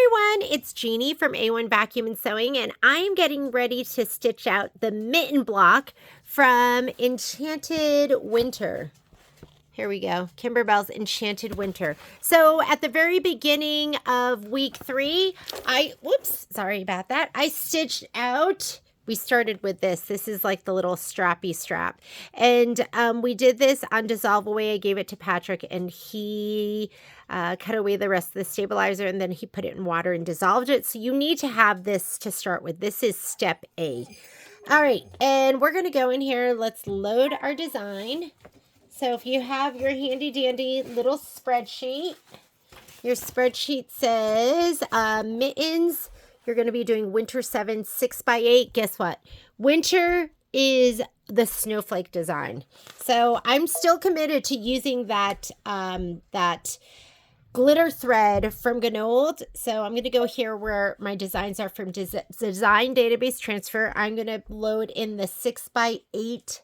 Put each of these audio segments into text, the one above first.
everyone, it's Jeannie from A1 Vacuum and Sewing, and I'm getting ready to stitch out the mitten block from Enchanted Winter. Here we go, Kimberbell's Enchanted Winter. So at the very beginning of week 3, sorry about that, I stitched out, we started with this. This is like the little strappy strap. And we did this on Dissolve Away. I gave it to Patrick, and he cut away the rest of the stabilizer, and then he put it in water and dissolved it. So you need to have this to start with. This is step A. All right, and we're going to go in here. Let's load our design. So if you have your handy dandy little spreadsheet, your spreadsheet says Mittens, you're going to be doing Winter 7 6x8. Guess what? Winter is the snowflake design. So I'm still committed to using that that glitter thread from Gnold. So I'm going to go here where my designs are from Design Database Transfer. I'm going to load in the 6x8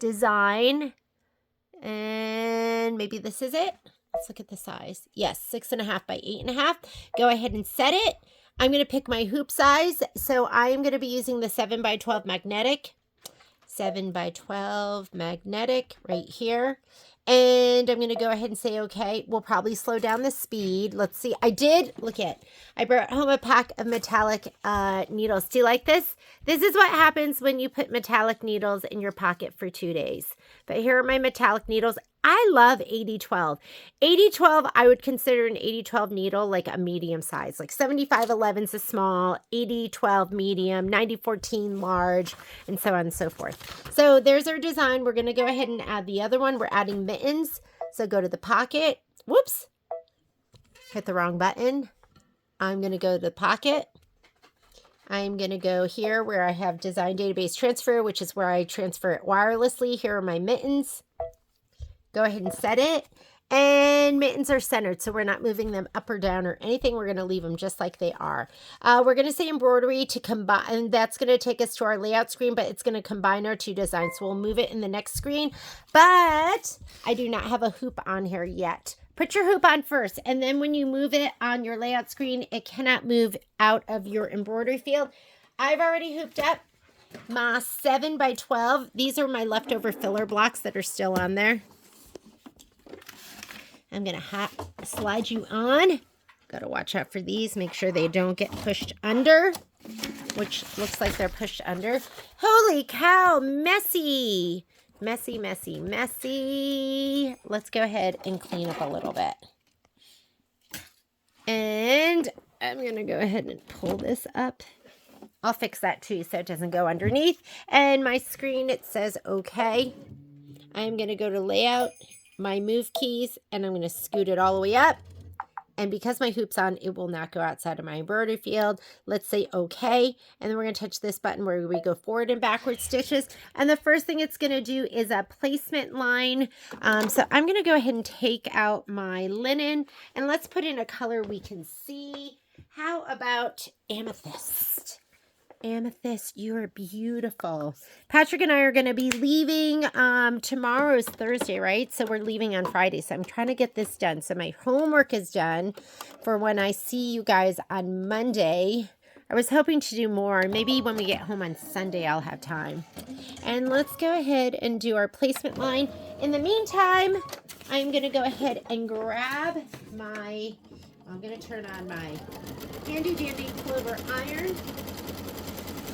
design. And maybe this is it. Let's look at the size. Yes, 6.5 by 8.5. Go ahead and set it. I'm going to pick my hoop size. So I am going to be using the 7x12 magnetic. 7x12 magnetic right here. And I'm going to go ahead and say, okay, we'll probably slow down the speed. Let's see. I brought home a pack of metallic needles. Do you like this? This is what happens when you put metallic needles in your pocket for 2 days. But here are my metallic needles. I love 80-12. 80-12, I would consider an 80-12 needle like a medium size. Like 75-11 is a small, 80-12 medium, 90-14 large, and so on and so forth. So there's our design. We're going to go ahead and add the other one. We're adding mittens. So go to the pocket. Whoops. Hit the wrong button. I'm going to go to the pocket. I'm going to go here where I have Design Database Transfer, which is where I transfer it wirelessly. Here are my mittens. Go ahead and set it. And mittens are centered, so we're not moving them up or down or anything. We're going to leave them just like they are. We're going to say embroidery to combine, and that's going to take us to our layout screen, but it's going to combine our two designs. So we'll move it in the next screen, but I do not have a hoop on here yet. Put your hoop on first, and then when you move it on your layout screen, it cannot move out of your embroidery field. I've already hooped up my 7x12. These are my leftover filler blocks that are still on there. I'm going to slide you on. Got to watch out for these. Make sure they don't get pushed under, which looks like they're pushed under. Holy cow, messy. Messy, messy, messy. Let's go ahead and clean up a little bit. And I'm going to go ahead and pull this up. I'll fix that too so it doesn't go underneath. And my screen, it says okay. I'm going to go to layout, my move keys, and I'm going to scoot it all the way up. And because my hoop's on, it will not go outside of my embroidery field. Let's say okay. And then we're going to touch this button where we go forward and backward stitches. And the first thing it's going to do is a placement line. So I'm going to go ahead and take out my linen. And let's put in a color we can see. How about amethyst? Amethyst, you are beautiful. Patrick and I are going to be leaving. Tomorrow is Thursday, right? So we're leaving on Friday. So I'm trying to get this done. So my homework is done for when I see you guys on Monday. I was hoping to do more. Maybe when we get home on Sunday, I'll have time. And let's go ahead and do our placement line. In the meantime, I'm going to go ahead and grab my, I'm going to turn on my handy dandy clover iron.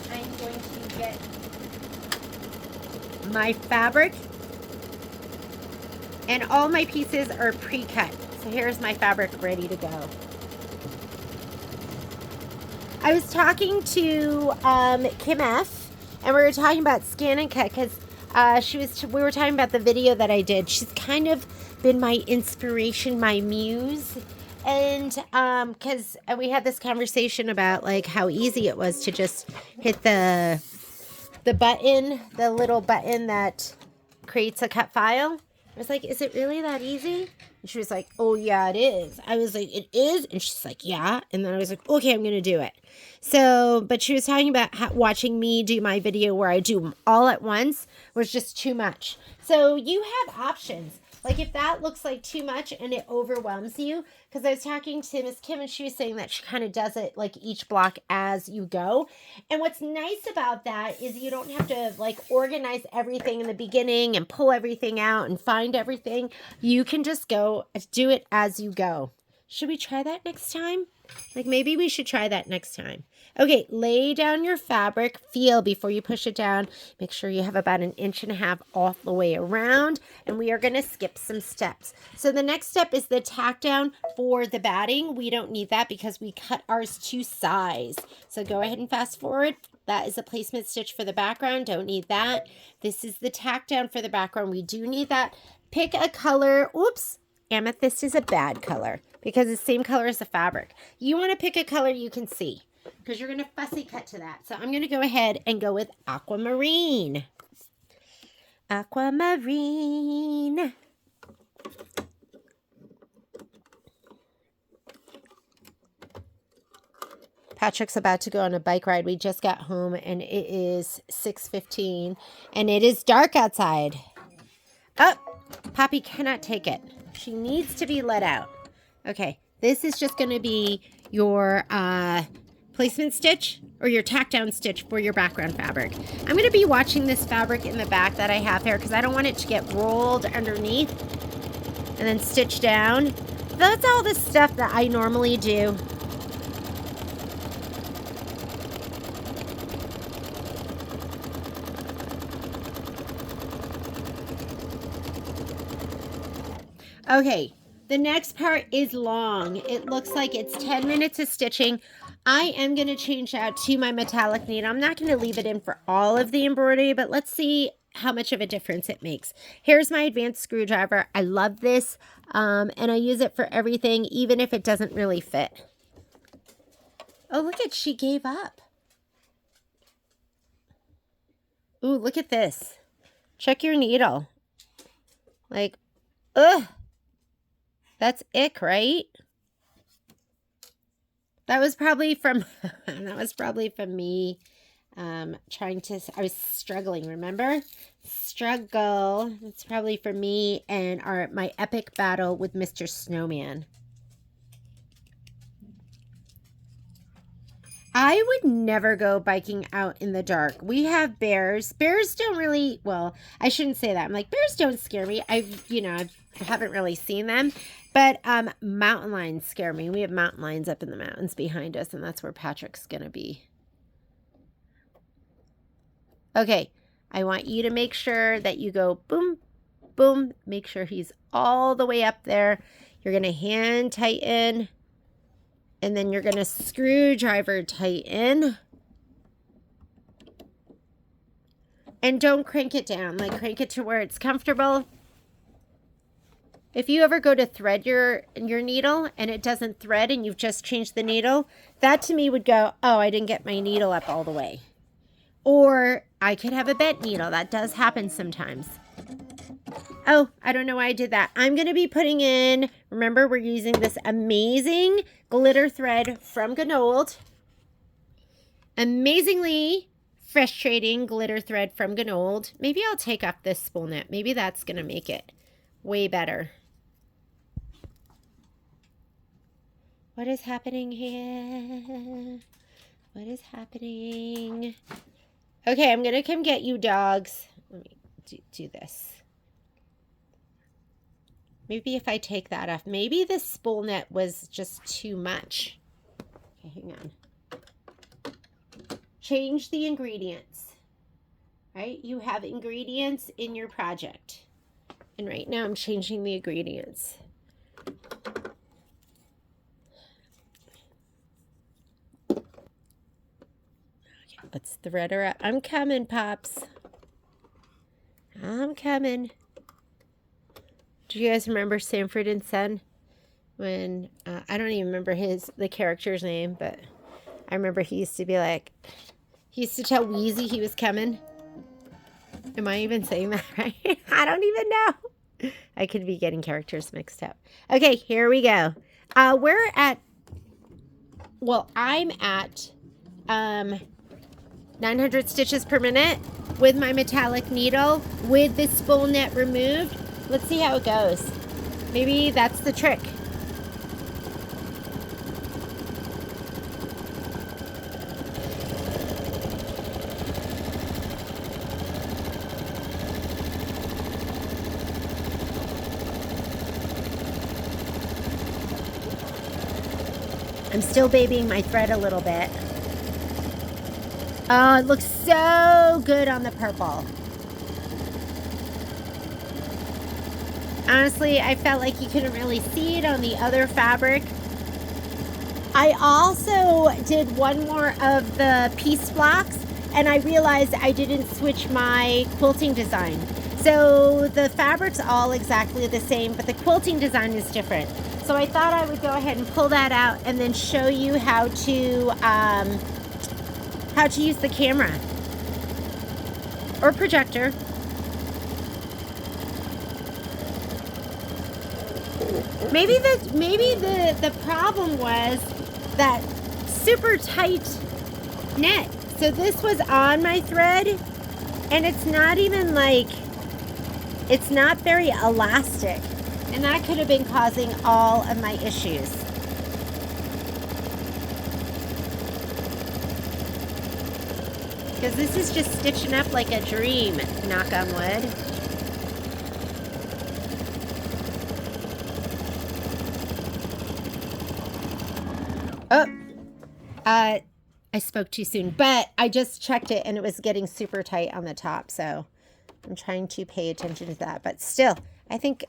I'm going to get my fabric, and all my pieces are pre-cut. So here's my fabric ready to go. I was talking to Kim F, and we were talking about Scan and Cut because we were talking about the video that I did. She's kind of been my inspiration, my muse. And because we had this conversation about like how easy it was to just hit the button, the little button that creates a cut file. I was like, is it really that easy? And she was like, oh yeah, it is. I was like, it is? And she's like, yeah. And then I was like, okay, I'm going to do it. So, but she was talking about watching me do my video where I do them all at once was just too much. So you have options. Like if that looks like too much and it overwhelms you, because I was talking to Miss Kim and she was saying that she kind of does it like each block as you go. And what's nice about that is you don't have to like organize everything in the beginning and pull everything out and find everything. You can just go do it as you go. Should we try that next time? Like maybe we should try that next time. Okay, lay down your fabric, feel before you push it down. Make sure you have about 1.5 inches all the way around, and we are going to skip some steps. So the next step is the tack down for the batting. We don't need that because we cut ours to size. So go ahead and fast forward. That is a placement stitch for the background. Don't need that. This is the tack down for the background. We do need that. Pick a color. Oops. Amethyst is a bad color because it's the same color as the fabric. You want to pick a color you can see because you're going to fussy cut to that. So I'm going to go ahead and go with aquamarine. Aquamarine. Patrick's about to go on a bike ride. We just got home and it is 6:15 and it is dark outside. Oh, Poppy cannot take it. She needs to be let out. Okay, this is just going to be your placement stitch or your tack down stitch for your background fabric. I'm going to be watching this fabric in the back that I have here because I don't want it to get rolled underneath and then stitched down. That's all the stuff that I normally do. Okay, the next part is long. It looks like it's 10 minutes of stitching. I am going to change out to my metallic needle. I'm not going to leave it in for all of the embroidery, but let's see how much of a difference it makes. Here's my advanced screwdriver. I love this, and I use it for everything, even if it doesn't really fit. Oh, look at, she gave up. Ooh, look at this. Check your needle. Like, ugh. That's ick, right? That was probably from me trying to, I was struggling, remember? Struggle. It's probably for me and my epic battle with Mr. Snowman. I would never go biking out in the dark. We have bears. Bears don't really, well, I shouldn't say that. I'm like, bears don't scare me. I haven't really seen them. But mountain lions scare me. We have mountain lions up in the mountains behind us, and that's where Patrick's going to be. Okay, I want you to make sure that you go boom, boom. Make sure he's all the way up there. You're going to hand tighten, and then you're going to screwdriver tighten. And don't crank it down. Like, crank it to where it's comfortable. If you ever go to thread your needle and it doesn't thread and you've just changed the needle, that to me would go, oh, I didn't get my needle up all the way. Or I could have a bent needle. That does happen sometimes. Oh, I don't know why I did that. I'm going to be putting in, remember, we're using this amazing glitter thread from Gnold. Amazingly frustrating glitter thread from Gnold. Maybe I'll take off this spool net. Maybe that's going to make it way better. What is happening here? What is happening? Okay, I'm going to come get you, dogs. Let me do this. Maybe if I take that off. Maybe the spool net was just too much. Okay, hang on. Change the ingredients. Right? You have ingredients in your project. And right now I'm changing the ingredients. Let's thread her up. I'm coming, Pops. I'm coming. Do you guys remember Sanford and Son? When, I don't even remember the character's name, but I remember he used to be like, he used to tell Wheezy he was coming. Am I even saying that right? I don't even know. I could be getting characters mixed up. Okay, here we go. We're at, well, I'm at 900 stitches per minute with my metallic needle with the spool net removed. Let's see how it goes. Maybe that's the trick. I'm still babying my thread a little bit. Oh, it looks so good on the purple. Honestly, I felt like you couldn't really see it on the other fabric. I also did one more of the piece blocks, and I realized I didn't switch my quilting design. So the fabric's all exactly the same, but the quilting design is different. So I thought I would go ahead and pull that out and then show you how to use the camera or projector. Maybe the problem was that super tight net. So this was on my thread, and it's not even like, it's not very elastic, and that could have been causing all of my issues. Because this is just stitching up like a dream, knock on wood. Oh, I spoke too soon, but I just checked it and it was getting super tight on the top. So I'm trying to pay attention to that, but still, I think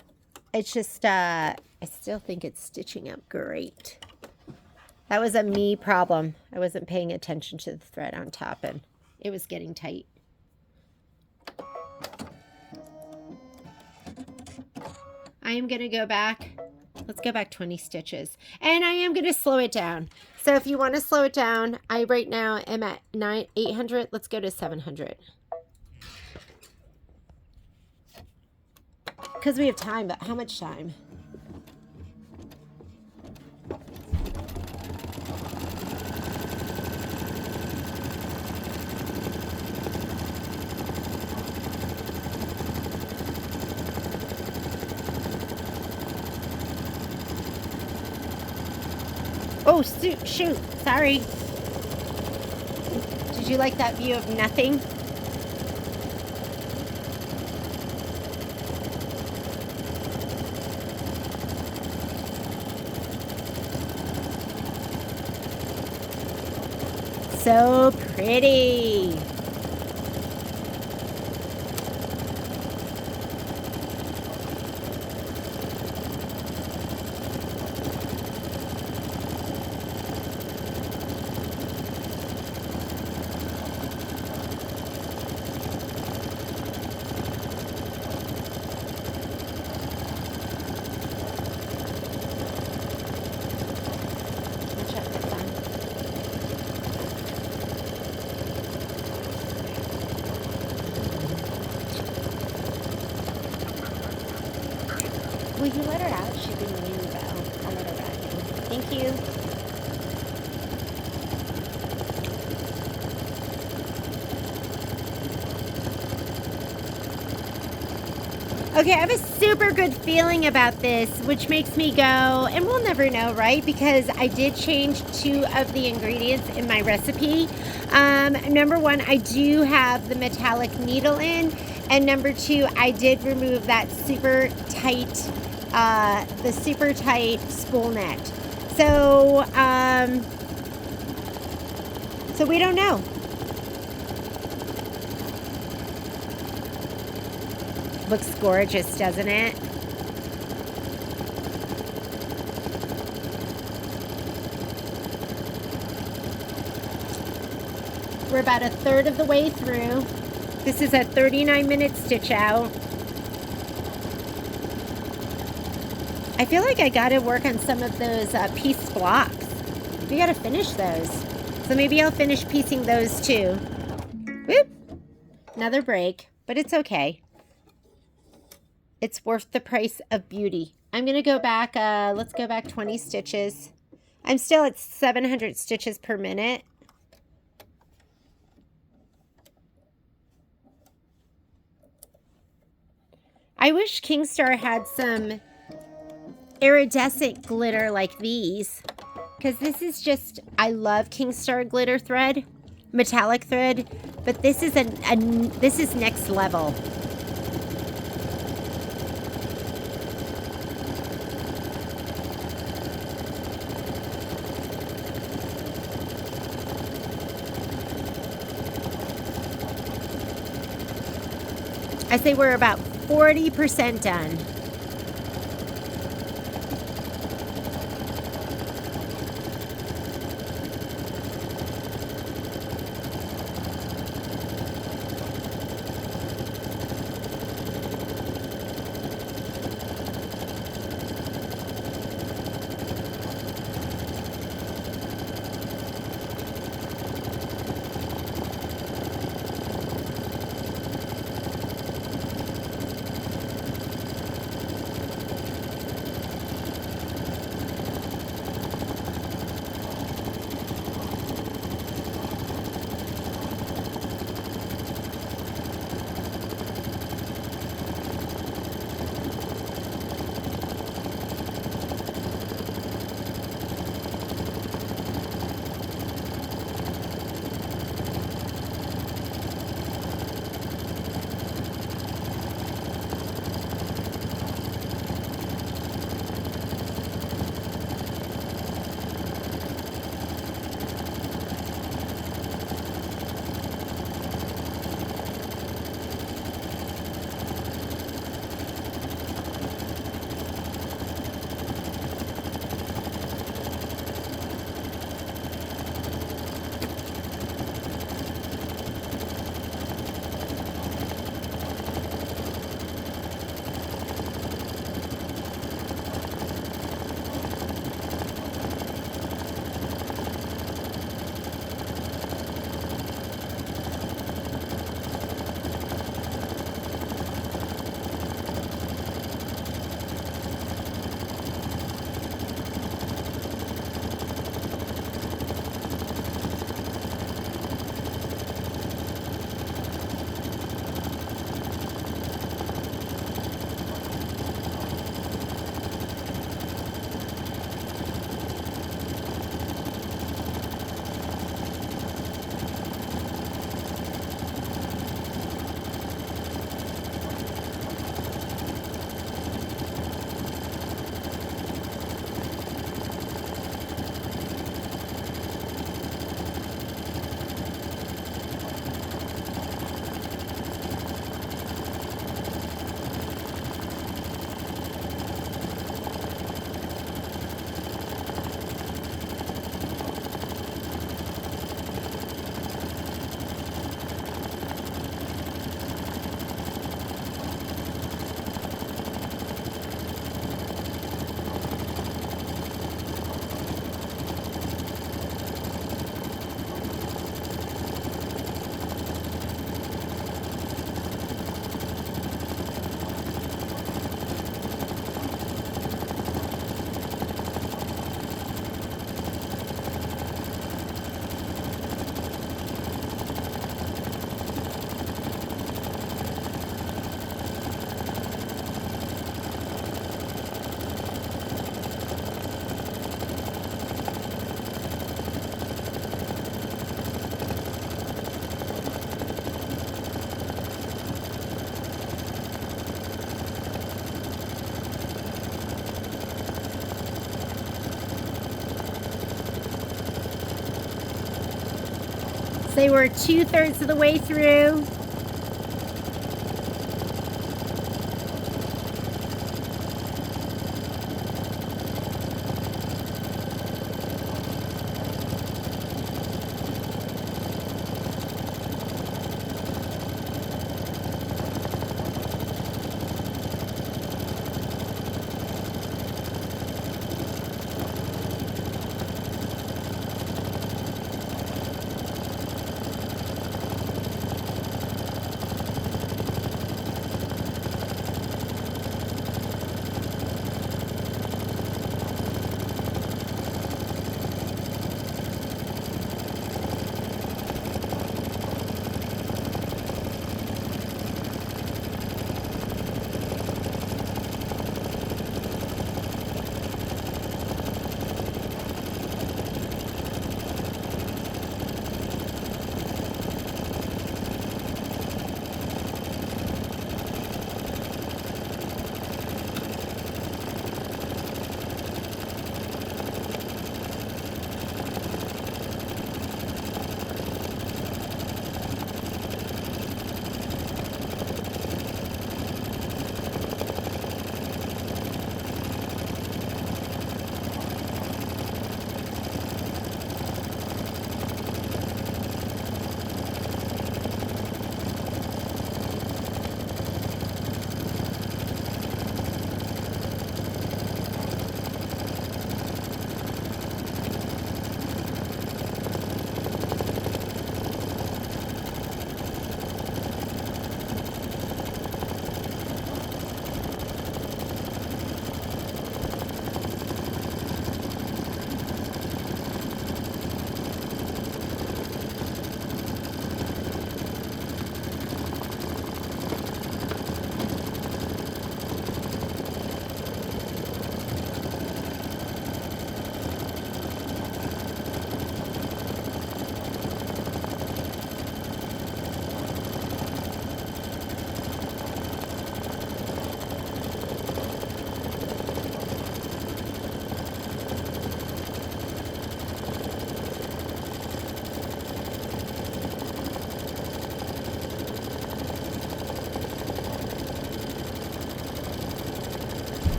it's just, I still think it's stitching up great. That was a me problem. I wasn't paying attention to the thread on top and it was getting tight. I am going to go back. Let's go back 20 stitches. And I am going to slow it down. So if you want to slow it down, I right now am at 800. Let's go to 700. Because we have time, but how much time? Oh, shoot. Sorry. Did you like that view of nothing? So pretty. Will you let her out? She's been ringing the bell. I'll let her back in. Thank you. Okay, I have a super good feeling about this, which makes me go, and we'll never know, right? Because I did change 2 of the ingredients in my recipe. Number 1, I do have the metallic needle in, and number 2, I did remove that super tight, the super tight spool net. So, so we don't know. Looks gorgeous, doesn't it? We're about a third of the way through. This is a 39-minute stitch out. I feel like I gotta work on some of those piece blocks. We gotta finish those. So maybe I'll finish piecing those too. Whoop! Another break, but it's okay. It's worth the price of beauty. I'm going to go back, let's go back 20 stitches. I'm still at 700 stitches per minute. I wish Kingstar had some iridescent glitter like these, because this is just, I love Kingstar glitter thread, metallic thread, but this is this is next level. I say we're about 40% done. They were 2/3 of the way through.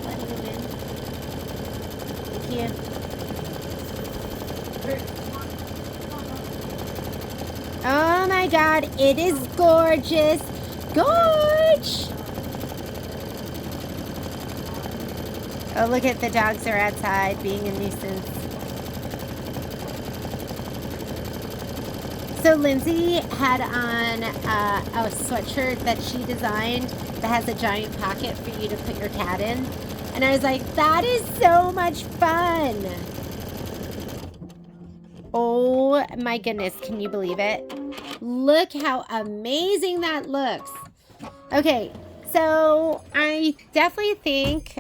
letting him in. Thank you. Oh my God, it is gorgeous. Gorge! Oh, look at the dogs are outside being a nuisance. So Lindsay had on a sweatshirt that she designed that has a giant pocket for you to put your cat in. And I was like, that is so much fun. Oh my goodness, can you believe it? Look how amazing that looks. Okay, so I definitely think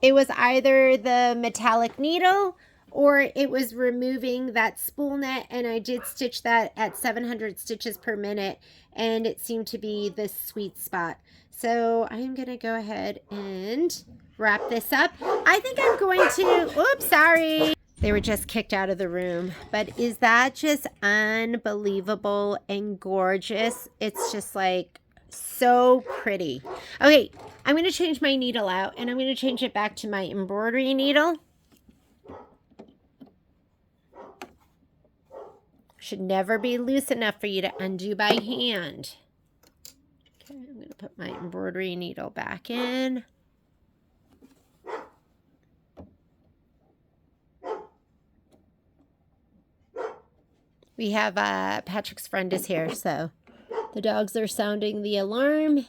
it was either the metallic needle or it was removing that spool net, and I did stitch that at 700 stitches per minute, and it seemed to be the sweet spot. So I'm going to go ahead and wrap this up. I think I'm going to, oops, sorry. They were just kicked out of the room. But is that just unbelievable and gorgeous? It's just like so pretty. Okay, I'm going to change my needle out, and I'm going to change it back to my embroidery needle. Should never be loose enough for you to undo by hand. Okay, I'm going to put my embroidery needle back in. We have Patrick's friend is here, so the dogs are sounding the alarm.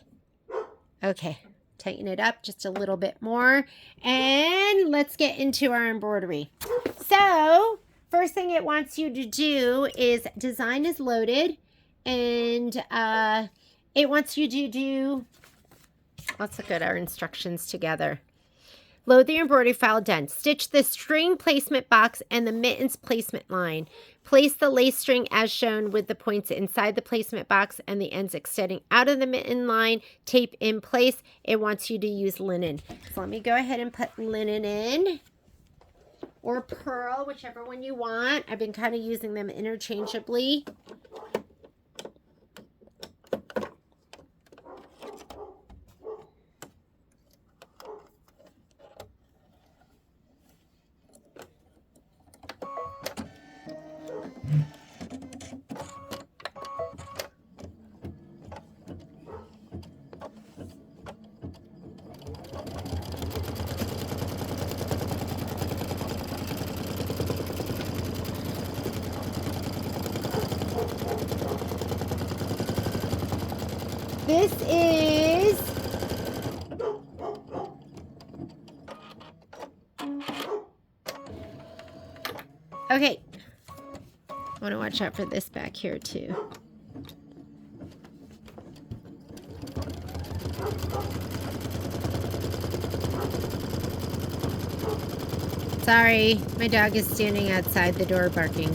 Okay, tighten it up just a little bit more, and let's get into our embroidery. So first thing it wants you to do is design is loaded, and it wants you to do, let's look at our instructions together. Load the embroidery file, done. Stitch the string placement box and the mittens placement line. Place the lace string as shown with the points inside the placement box and the ends extending out of the mitten line. Tape in place. It wants you to use linen. So let me go ahead and put linen in. Or pearl, whichever one you want. I've been kind of using them interchangeably. This is okay. I want to watch out for this back here too. Sorry, my dog is standing outside the door barking.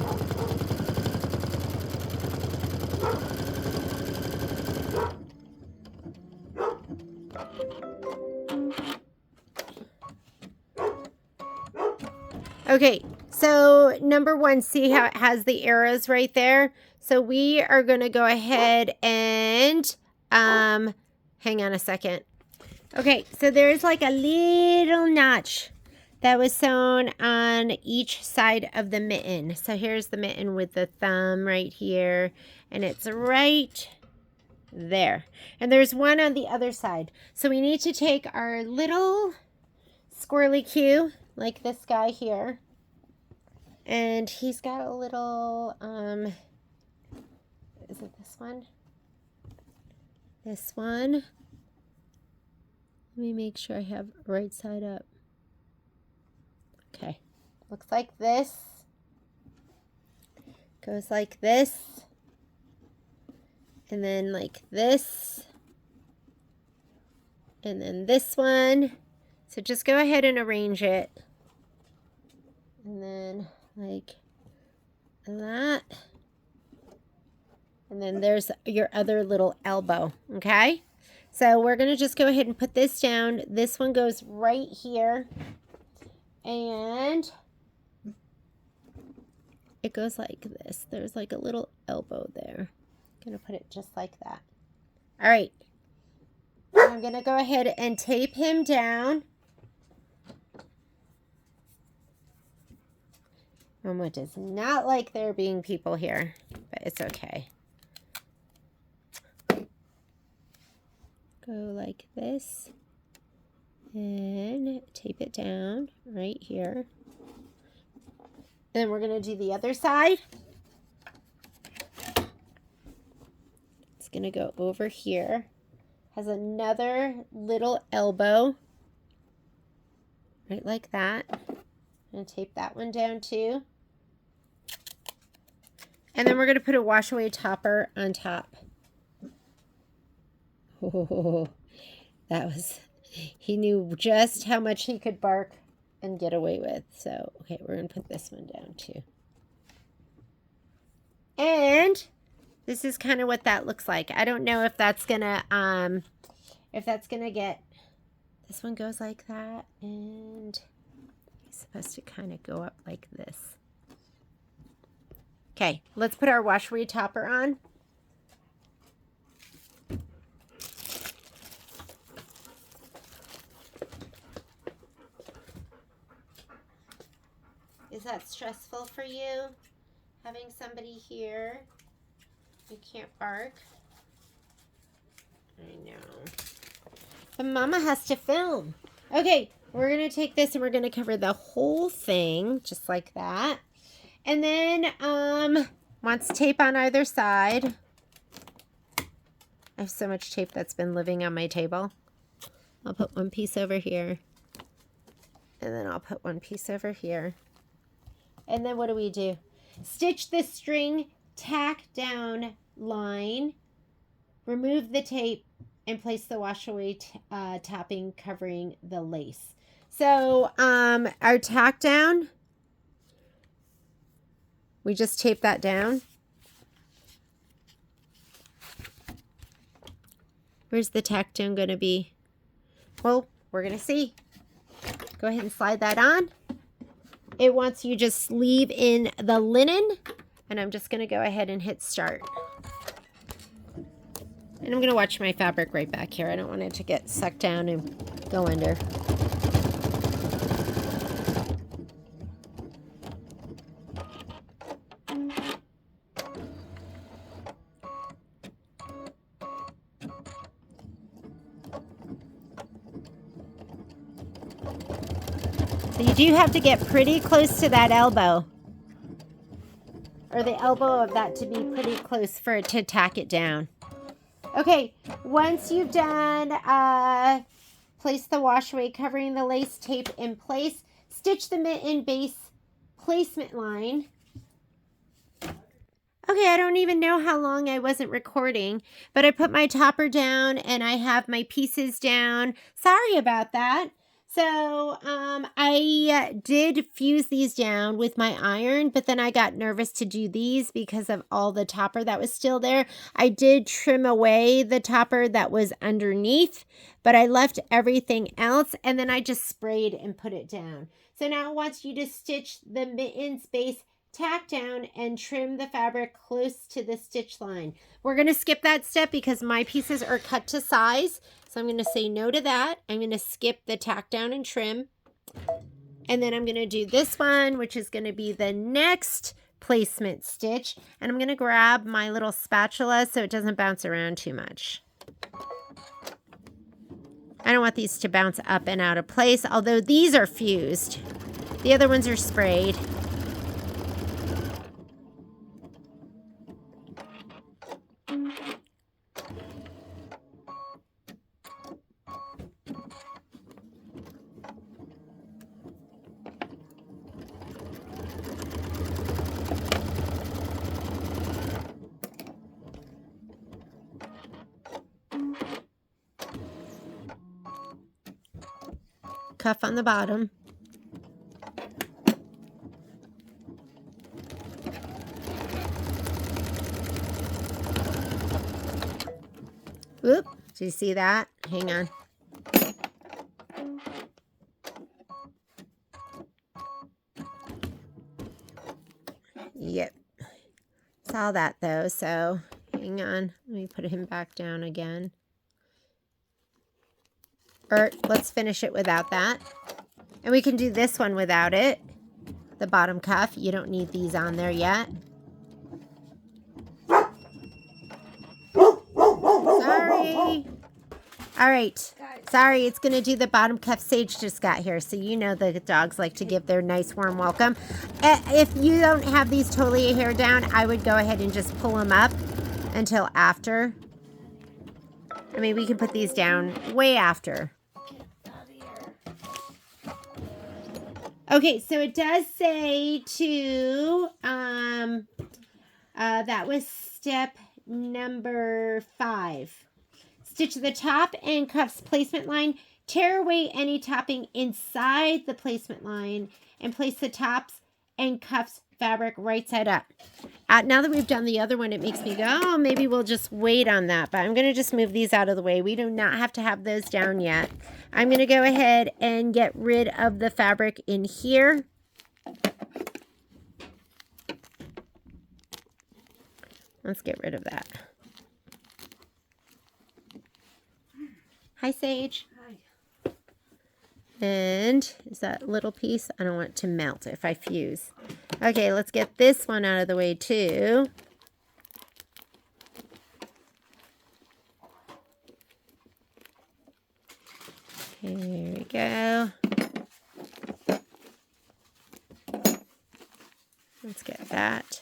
Okay, so number one, see how it has the arrows right there? So we are going to go ahead and, hang on a second. Okay, so there's like a little notch that was sewn on each side of the mitten. So here's the mitten with the thumb right here, and it's right there. And there's one on the other side. So we need to take our little squirrely cue, like this guy here, and he's got a little, is it this one? This one. Let me make sure I have right side up. Okay, looks like this. Goes like this. And then like this. And then this one. So just go ahead and arrange it. And then like that. And then there's your other little elbow, okay? So we're going to just go ahead and put this down. This one goes right here. And it goes like this. There's like a little elbow there. I'm going to put it just like that. All right. I'm going to go ahead and tape him down. Mama does not like there being people here, but it's okay. Go like this and tape it down right here. And then we're going to do the other side. It's going to go over here. Has another little elbow. Right like that. I'm going to tape that one down too. And then we're going to put a wash away topper on top. Oh, that was, he knew just how much he could bark and get away with. So, okay, we're going to put this one down too. And this is kind of what that looks like. I don't know if that's going to, get, this one goes like that. And it's supposed to kind of go up like this. Okay, let's put our wash away topper on. Is that stressful for you? Having somebody here who can't bark? I know. But Mama has to film. Okay, we're going to take this and we're going to cover the whole thing just like that. And then, wants tape on either side. I have so much tape that's been living on my table. I'll put one piece over here. And then I'll put one piece over here. And then what do? Stitch the string tack down line. Remove the tape and place the wash away topping covering the lace. So, our tack down, we just tape that down. Where's the tack down going to be? Well, we're going to see. Go ahead and slide that on. It wants you just leave in the linen. And I'm just going to go ahead and hit start. And I'm going to watch my fabric right back here. I don't want it to get sucked down and go under. So you do have to get pretty close to that elbow, or the elbow of that to be pretty close for it to tack it down. Okay, once you've done, place the wash away covering the lace tape in place, stitch the mitten base placement line. Okay, I don't even know how long I wasn't recording, but I put my topper down and I have my pieces down. Sorry about that. So I did fuse these down with my iron, but then I got nervous to do these because of all the topper that was still there. I did trim away the topper that was underneath, but I left everything else, and then I just sprayed and put it down. So now it wants you to stitch the mittens base tack down and trim the fabric close to the stitch line. We're going to skip that step because my pieces are cut to size. So I'm going to say no to that. I'm going to skip the tack down and trim. And then I'm going to do this one, which is going to be the next placement stitch. And I'm going to grab my little spatula so it doesn't bounce around too much. I don't want these to bounce up and out of place, although these are fused. The other ones are sprayed. Cuff on the bottom. Whoop, do you see that? Hang on. Yep. Saw that though, so hang on. Let me put him back down again. Or let's finish it without that. And we can do this one without it. The bottom cuff. You don't need these on there yet. Sorry. All right. Sorry, it's going to do the bottom cuff. Sage just got here, so you know the dogs like to give their nice warm welcome. If you don't have these totally hair down, I would go ahead and just pull them up until after. I mean, we can put these down way after. Okay, so it does say to, that was step number 5. Stitch the top and cuffs placement line. Tear away any topping inside the placement line and place the tops and cuffs fabric right side up. Now that we've done the other one, it makes me go, oh, maybe we'll just wait on that. But I'm going to just move these out of the way. We do not have to have those down yet. I'm going to go ahead and get rid of the fabric in here. Let's get rid of that. Hi, Sage. Hi. And is that little piece? I don't want it to melt if I fuse. Okay, let's get this one out of the way too. Here we go. Let's get that.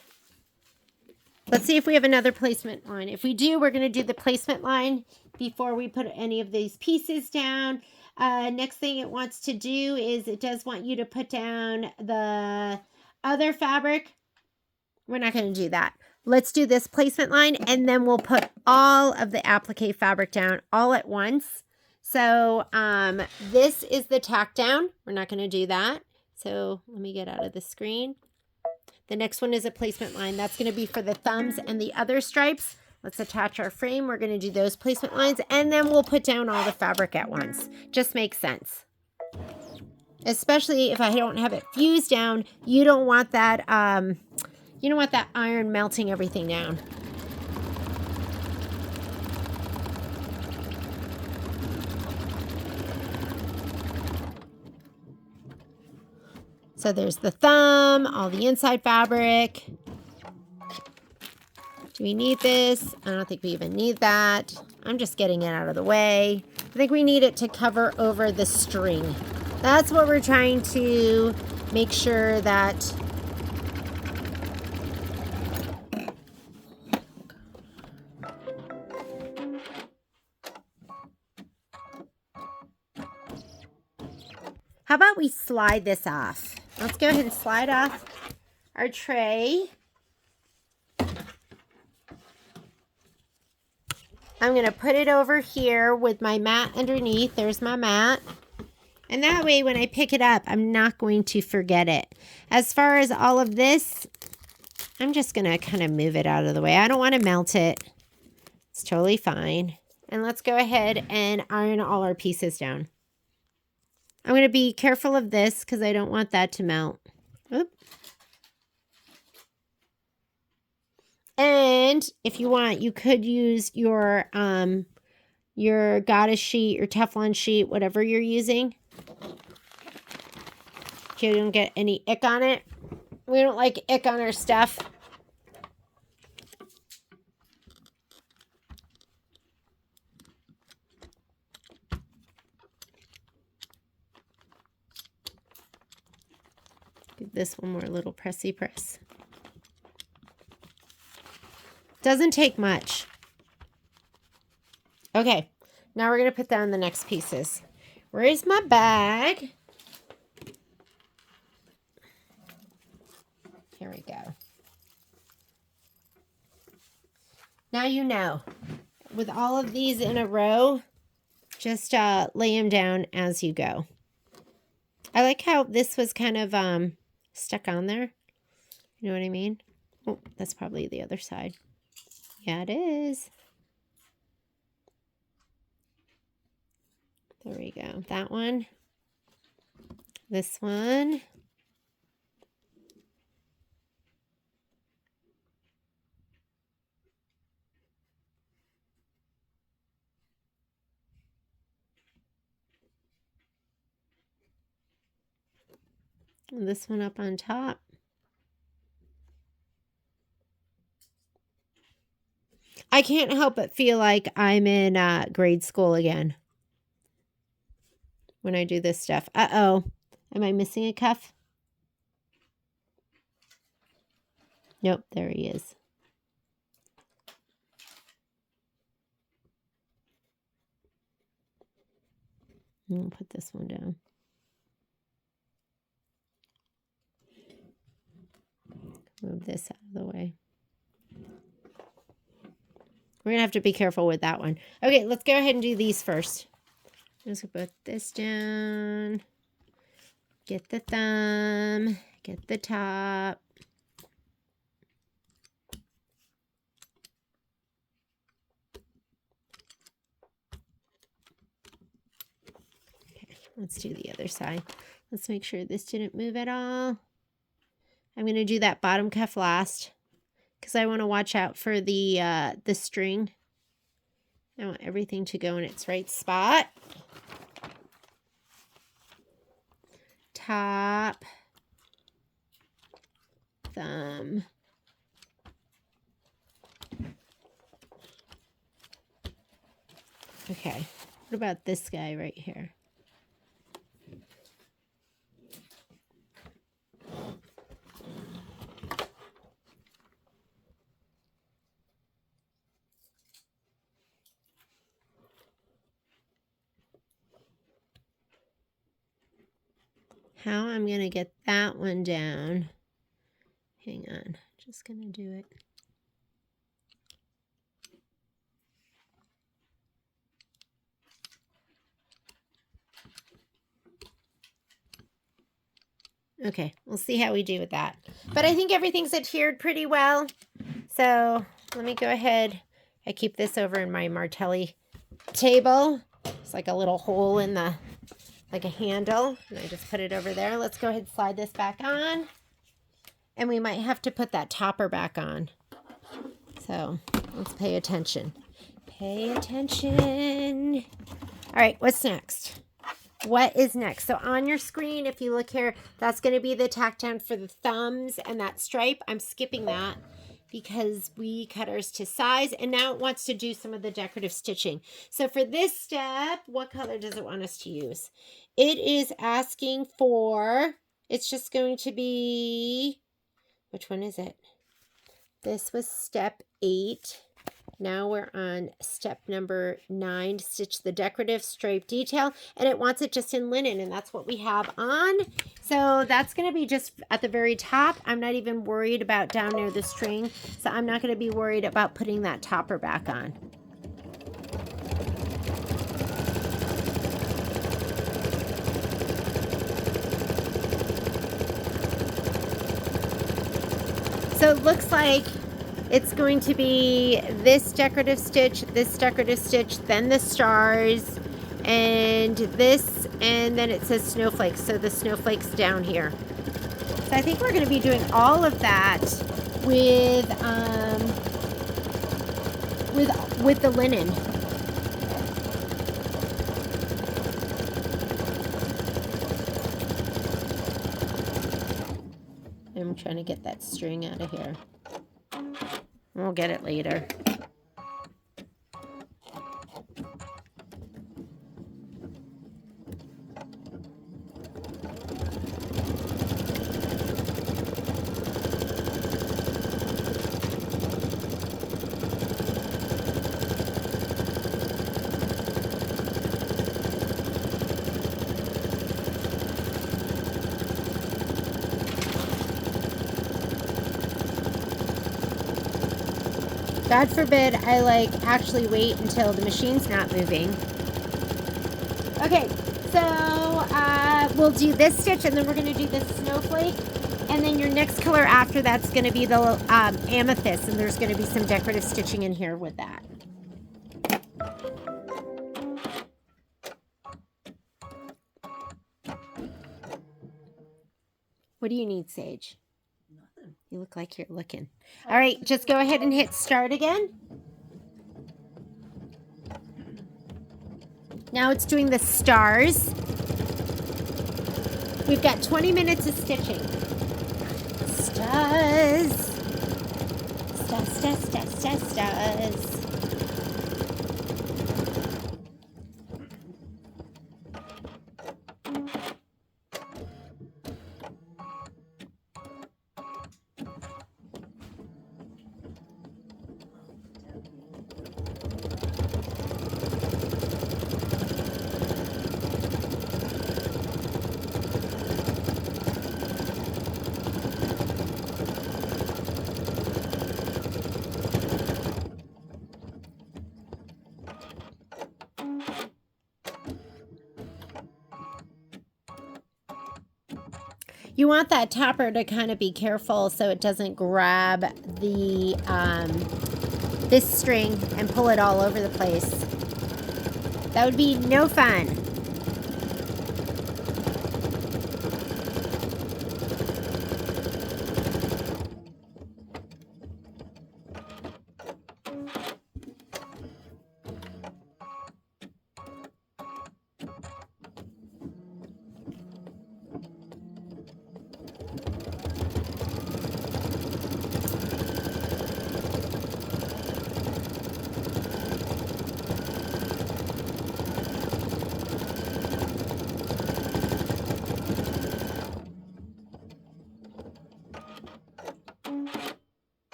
Let's see if we have another placement line. If we do, we're going to do the placement line before we put any of these pieces down. Next thing it wants to do is it does want you to put down the other fabric. We're not going to do that. Let's do this placement line and then we'll put all of the applique fabric down all at once. So this is the tack down. We're not going to do that. So let me get out of the screen. The next one is a placement line. That's going to be for the thumbs and the other stripes. Let's attach our frame. We're going to do those placement lines, and then we'll put down all the fabric at once. Just makes sense. Especially if I don't have it fused down, you don't want that, you don't want that iron melting everything down. So there's the thumb, all the inside fabric. Do we need this? I don't think we even need that. I'm just getting it out of the way. I think we need it to cover over the string. That's what we're trying to make sure that how about we slide this off? Let's go ahead and slide off our tray. I'm going to put it over here with my mat underneath. There's my mat. And that way, when I pick it up, I'm not going to forget it. As far as all of this, I'm just going to kind of move it out of the way. I don't want to melt it. It's totally fine. And let's go ahead and iron all our pieces down. I'm going to be careful of this because I don't want that to melt. Oop. And if you want, you could use your goddess sheet, your Teflon sheet, whatever you're using. So you don't get any ick on it. We don't like ick on our stuff. Give this one more little pressy press. Doesn't take much. Okay, now we're going to put down the next pieces. Where is my bag? Here we go. Now you know. With all of these in a row, just lay them down as you go. I like how this was kind of stuck on there. You know what I mean? Oh, that's probably the other side. Yeah, it is. There we go. That one. This one. And this one up on top. I can't help but feel like I'm in grade school again when I do this stuff. Uh-oh. Am I missing a cuff? Nope, there he is. I'll put this one down. Move this out of the way. We're going to have to be careful with that one. Okay, let's go ahead and do these first. I'm just going to put this down. Get the thumb. Get the top. Okay, let's do the other side. Let's make sure this didn't move at all. I'm going to do that bottom cuff last because I want to watch out for the string. I want everything to go in its right spot. Top, thumb. Okay, what about this guy right here? How I'm going to get that one down. Hang on, just going to do it. Okay, we'll see how we do with that. But I think everything's adhered pretty well. So let me go ahead. I keep this over in my Martelli table. It's like a little hole in the, like a handle. And I just put it over there. Let's go ahead and slide this back on. And we might have to put that topper back on. So let's pay attention. Pay attention. All right, what's next? What is next? So on your screen, if you look here, that's going to be the tack down for the thumbs and that stripe. I'm skipping that because we cut ours to size, and now it wants to do some of the decorative stitching. So for this step, what color does it want us to use? It is asking for, it's just going to be, which one is it? This was step 8. Now we're on step number 9, stitch the decorative stripe detail, and it wants it just in linen, and that's what we have on. So that's going to be just at the very top. I'm not even worried about down near the string, so I'm not going to be worried about putting that topper back on. So it looks like it's going to be this decorative stitch, then the stars, and this, and then it says snowflakes. So the snowflakes down here. So I think we're going to be doing all of that with the linen. I'm trying to get that string out of here. We'll get it later. God forbid I actually wait until the machine's not moving. Okay, so we'll do this stitch, and then we're going to do this snowflake, and then your next color after that's going to be the amethyst, and there's going to be some decorative stitching in here with that. What do you need, Sage? You look like you're looking. All right, just go ahead and hit start again. Now it's doing the stars. We've got 20 minutes of stitching. Stars. Stars, stars, stars, stars, stars. You want that topper to kind of be careful so it doesn't grab the this string and pull it all over the place. That would be no fun.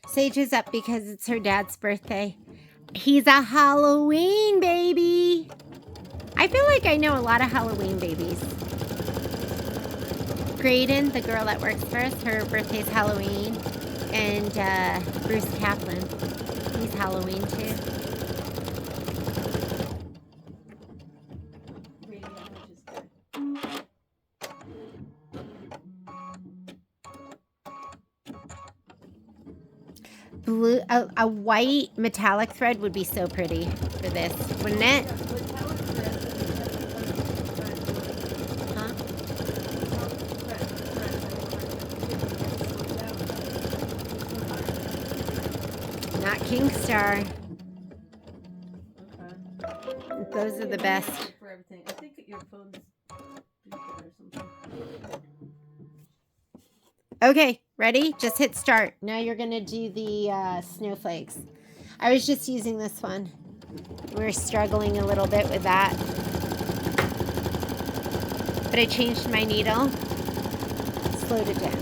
Sage is up because it's her dad's birthday. He's a Halloween baby. I feel like I know a lot of Halloween babies. Graydon, the girl that works for us, her birthday's Halloween. And Bruce Kaplan, he's Halloween too. Blue, a white metallic thread would be so pretty for this, wouldn't it? Huh? Not Kingstar. Okay. Those are the best. For everything. I think your phone's or something. Okay, ready? Just hit start. Now you're going to do the snowflakes. I was just using this one. We're struggling a little bit with that. But I changed my needle. Slowed it down.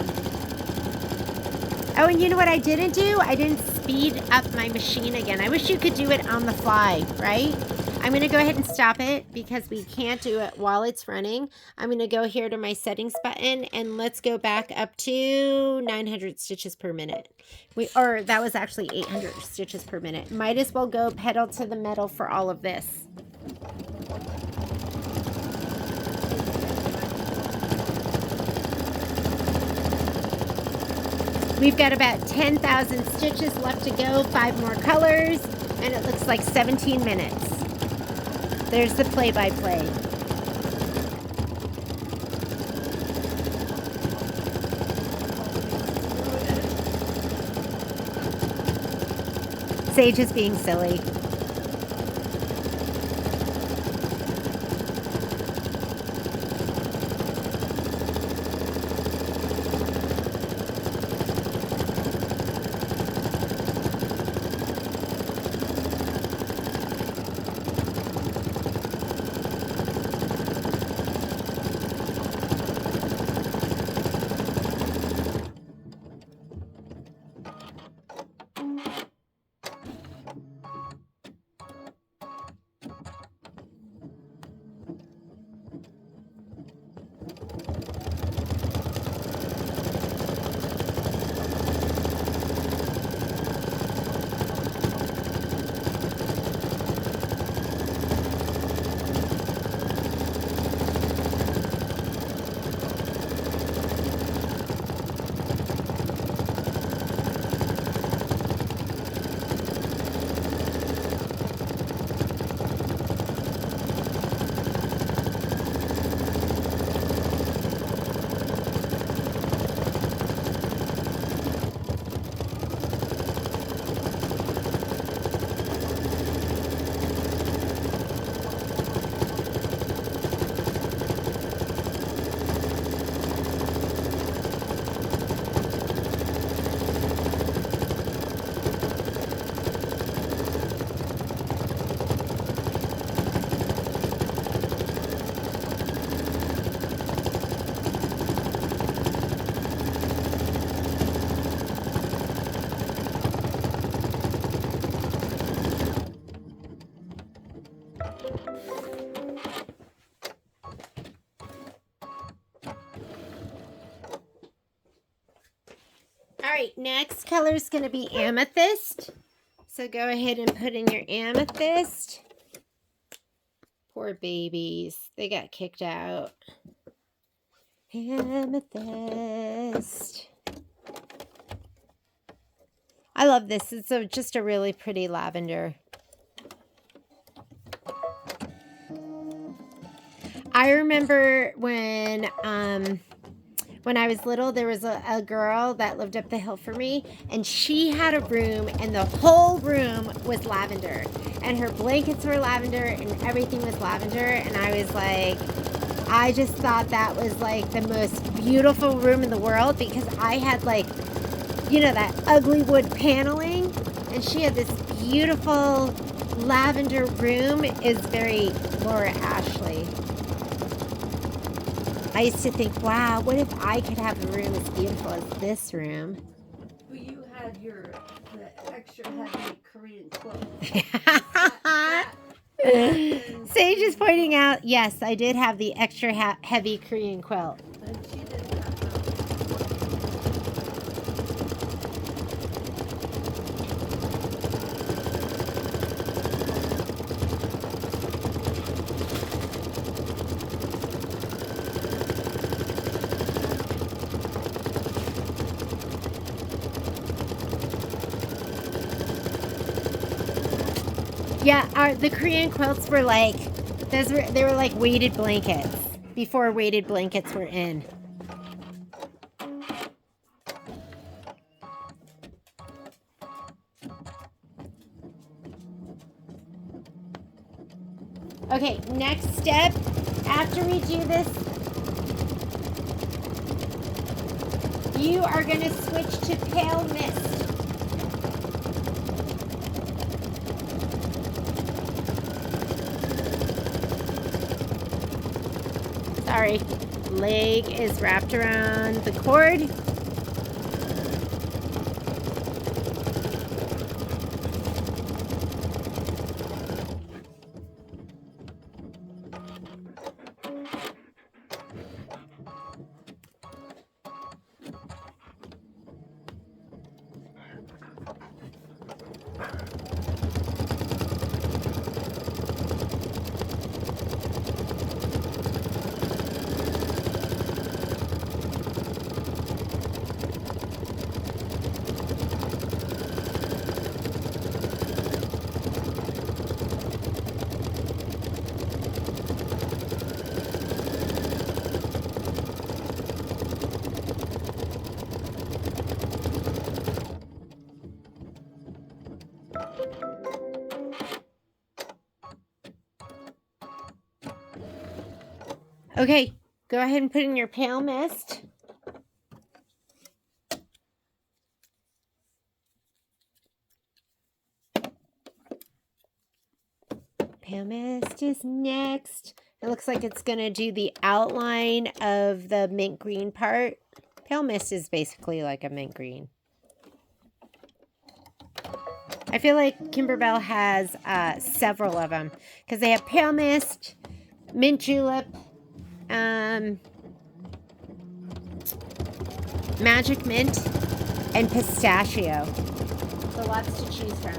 Oh, and you know what I didn't do? I didn't speed up my machine again. I wish you could do it on the fly, right? I'm going to go ahead and stop it because we can't do it while it's running. I'm going to go here to my settings button and let's go back up to 900 stitches per minute. Or that was actually 800 stitches per minute. Might as well go pedal to the metal for all of this. We've got about 10,000 stitches left to go, 5 more colors, and it looks like 17 minutes. There's the play-by-play. Sage is being silly. right, next color is going to be amethyst. So go ahead and put in your amethyst. Poor babies. They got kicked out. Amethyst. I love this. It's just a really pretty lavender. I remember when I was little, there was a girl that lived up the hill from me, and she had a room, and the whole room was lavender. And her blankets were lavender, and everything was lavender. And I was like, I just thought that was like the most beautiful room in the world, because I had like, you know, that ugly wood paneling, and she had this beautiful lavender room. Is very Laura Ashley. I used to think, wow, what if I could have a room as beautiful as this room? Well, you had the extra heavy Korean quilt. Sage is pointing out, yes, I did have the extra heavy Korean quilt. And she didn't have that. Yeah, the Korean quilts were like, they were like weighted blankets before weighted blankets were in. Okay, next step, after we do this, you are going to switch to pale mist. Sorry, leg is wrapped around the cord. Okay, go ahead and put in your pale mist. Pale mist is next. It looks like it's going to do the outline of the mint green part. Pale mist is basically like a mint green. I feel like Kimberbell has several of them, because they have pale mist, mint julep, magic mint, and pistachio. So lots to choose from.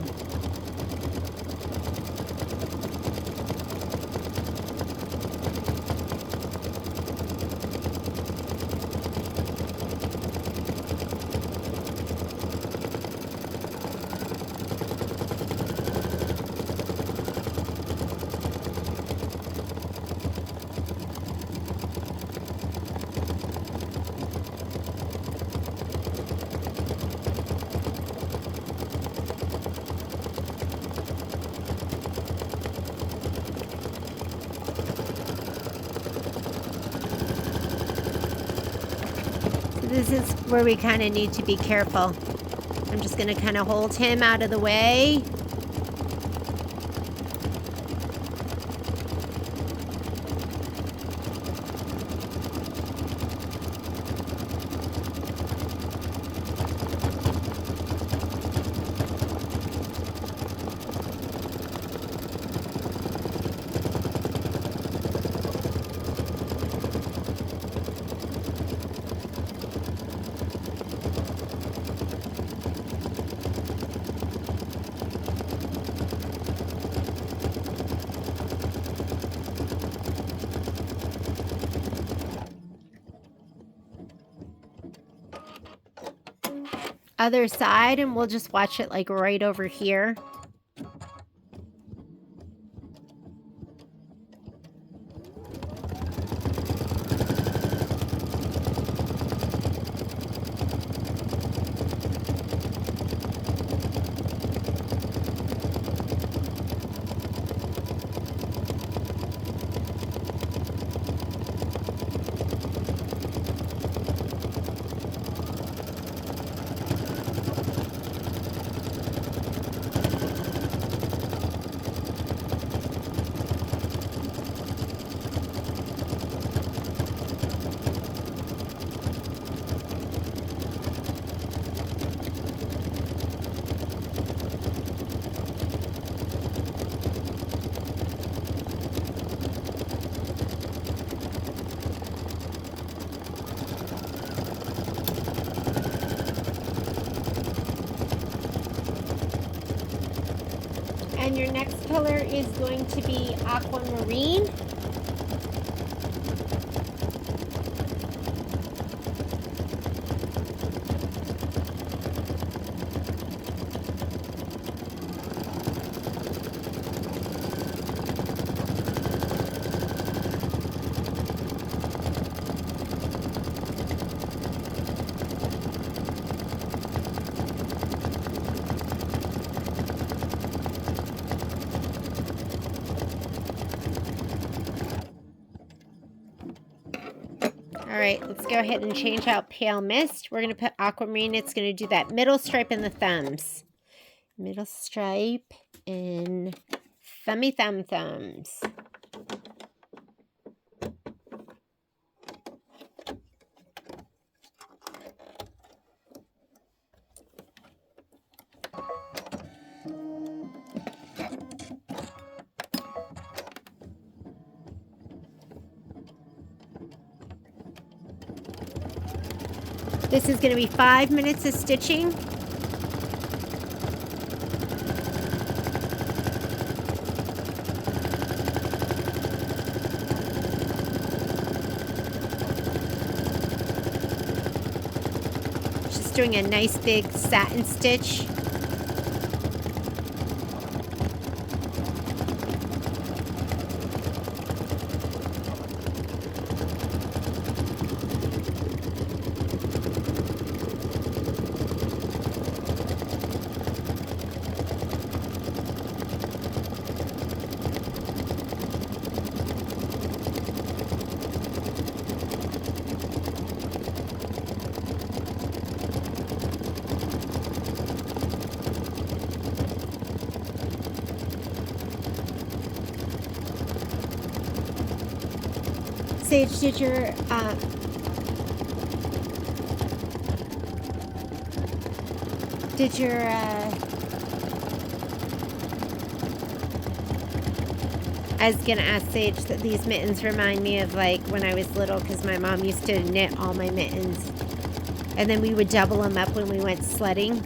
This is where we kind of need to be careful. I'm just going to kind of hold him out of the way. other side, and we'll just watch it like right over here. And your next color is going to be aquamarine. All right, let's go ahead and change out Pale Mist. We're going to put Aquamarine. It's going to do that middle stripe in the thumbs. Middle stripe and thummy thumbs. This is going to be 5 minutes of stitching. Just doing a nice big satin stitch. Sage, did your I was gonna ask Sage that these mittens remind me of like when I was little, because my mom used to knit all my mittens, and then we would double them up when we went sledding.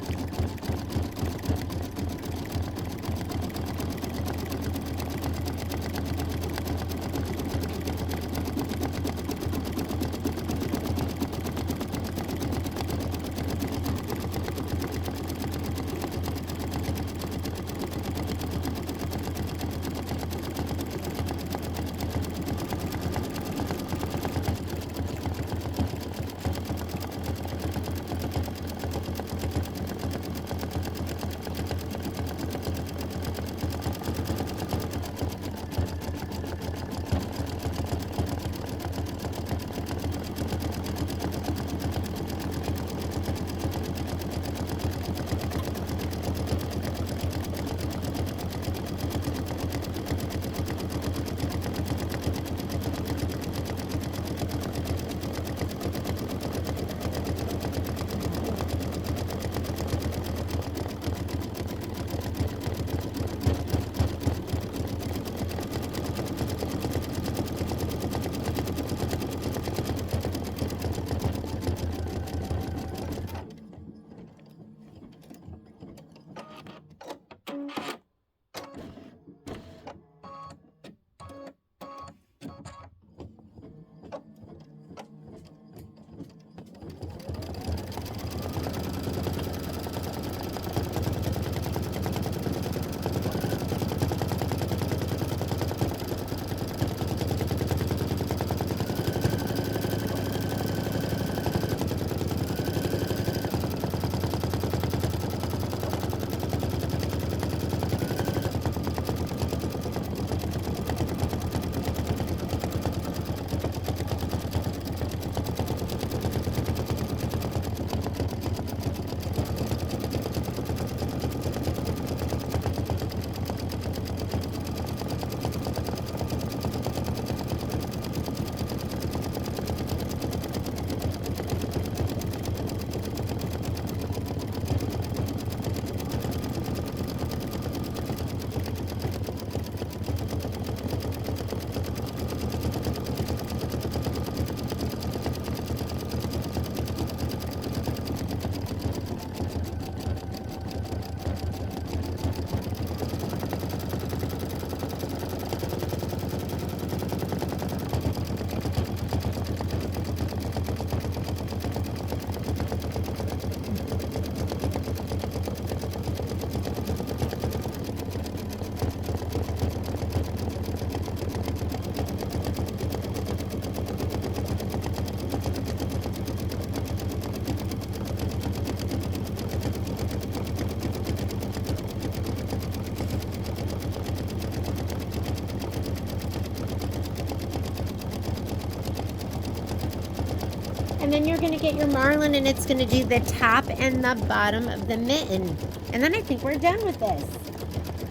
And then you're going to get your marlin, and it's going to do the top and the bottom of the mitten. And then I think we're done with this.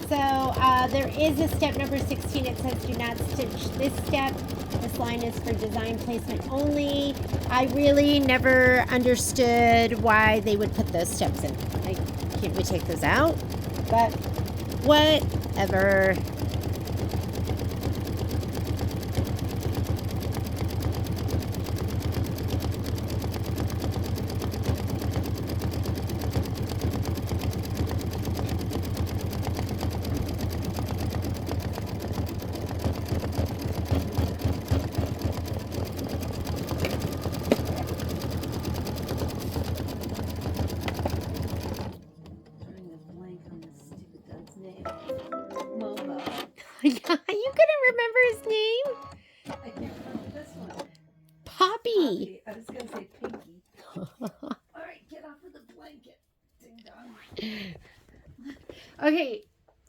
So there is a step number 16. It says do not stitch this step. This line is for design placement only. I really never understood why they would put those steps in. Like, can't we take those out? But whatever. Yeah, you couldn't remember his name? I can't remember this one. Poppy. I was going to say Pinky. All right, get off of the blanket. Ding dong. Okay,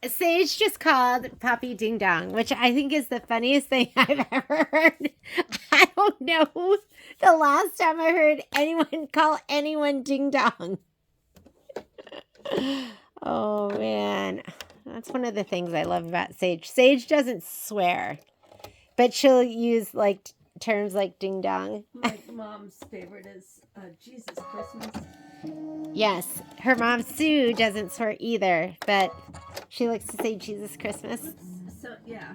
Sage just called Poppy Ding Dong, which I think is the funniest thing I've ever heard. I don't know the last time I heard anyone call anyone Ding Dong. Oh, man. That's one of the things I love about Sage. Sage doesn't swear, but she'll use like terms like ding dong. My mom's favorite is Jesus Christmas. Yes, her mom Sue doesn't swear either, but she likes to say Jesus Christmas. So yeah,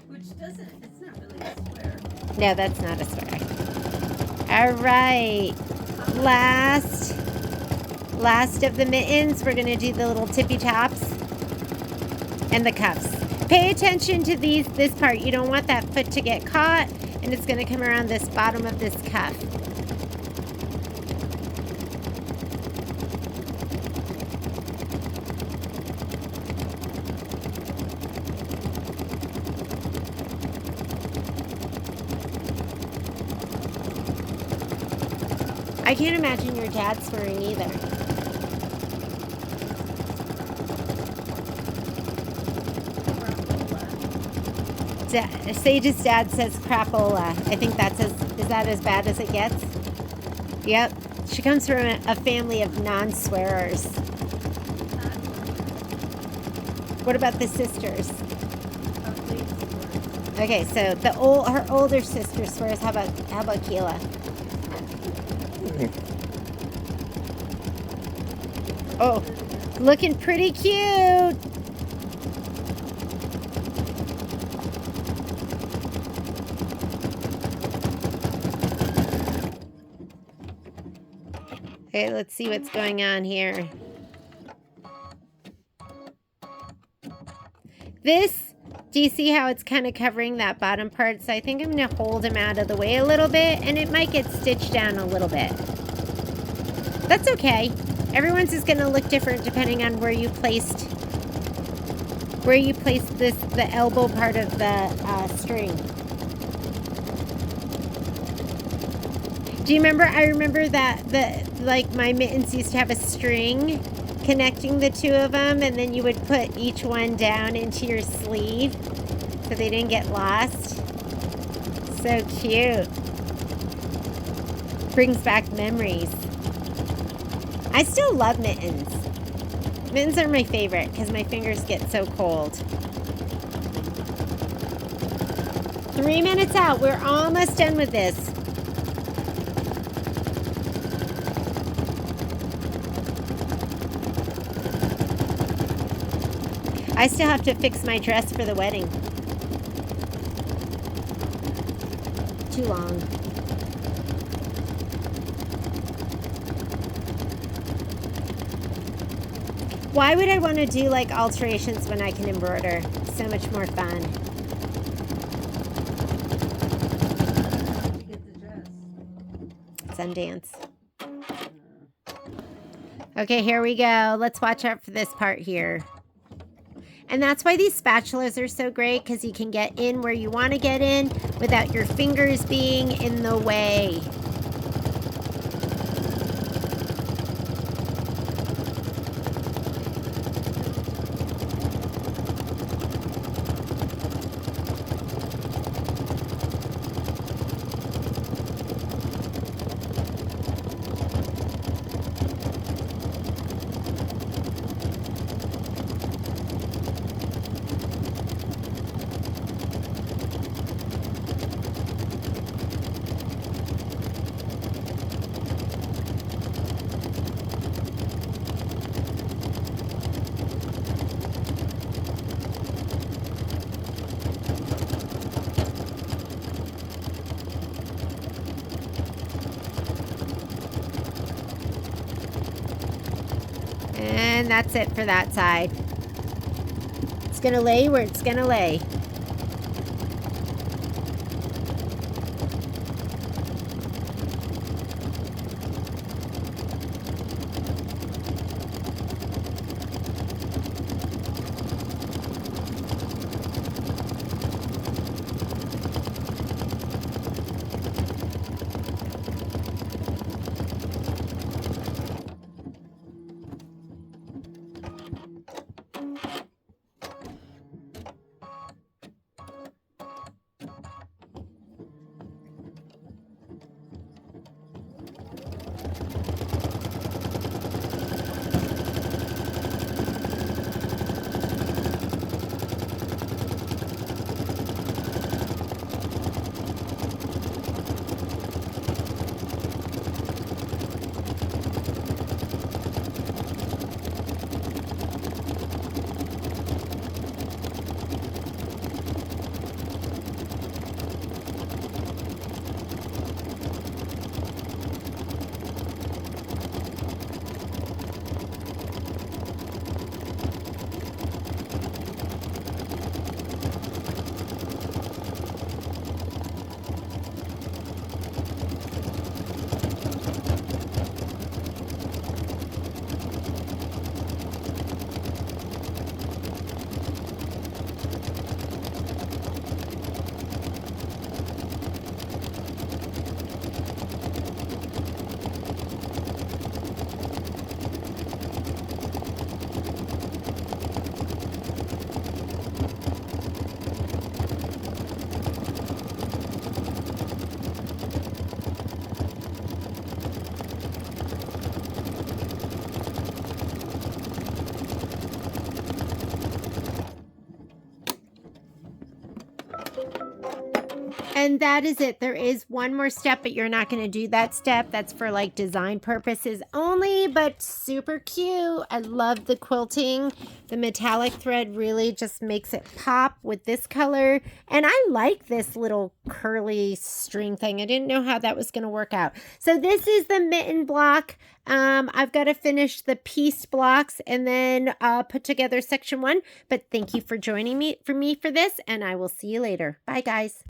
which doesn't, it's not really a swear. No, that's not a swear. All right, last of the mittens. We're gonna do the little tippy tops and the cuffs. Pay attention to this part. You don't want that foot to get caught, and it's gonna come around this bottom of this cuff. I can't imagine your dad swearing either. Sage's dad says crapola. I think is that as bad as it gets? Yep. She comes from a family of non-swearers. What about the sisters? Okay, so her older sister swears. How about Keela? Oh, looking pretty cute. Okay, let's see what's going on here. Do you see how it's kind of covering that bottom part? So I think I'm going to hold him out of the way a little bit, and it might get stitched down a little bit. That's okay. Everyone's is going to look different depending on where you placed the elbow part of the string. Do you remember? I remember that my mittens used to have a string connecting the two of them, and then you would put each one down into your sleeve so they didn't get lost. So cute. Brings back memories. I still love mittens. Mittens are my favorite because my fingers get so cold. 3 minutes out. We're almost done with this. I still have to fix my dress for the wedding. Too long. Why would I want to do like alterations when I can embroider? So much more fun. Sundance. Okay, here we go. Let's watch out for this part here. And that's why these spatulas are so great, because you can get in where you want to get in without your fingers being in the way. And that's it for that side. It's going to lay where it's going to lay. And that is it. There is one more step, but you're not going to do that step. That's for like design purposes only, but super cute. I love the quilting. The metallic thread really just makes it pop with this color. And I like this little curly string thing. I didn't know how that was going to work out. So this is the mitten block. I've got to finish the piece blocks and then put together section 1. But thank you for joining me for this, and I will see you later. Bye, guys.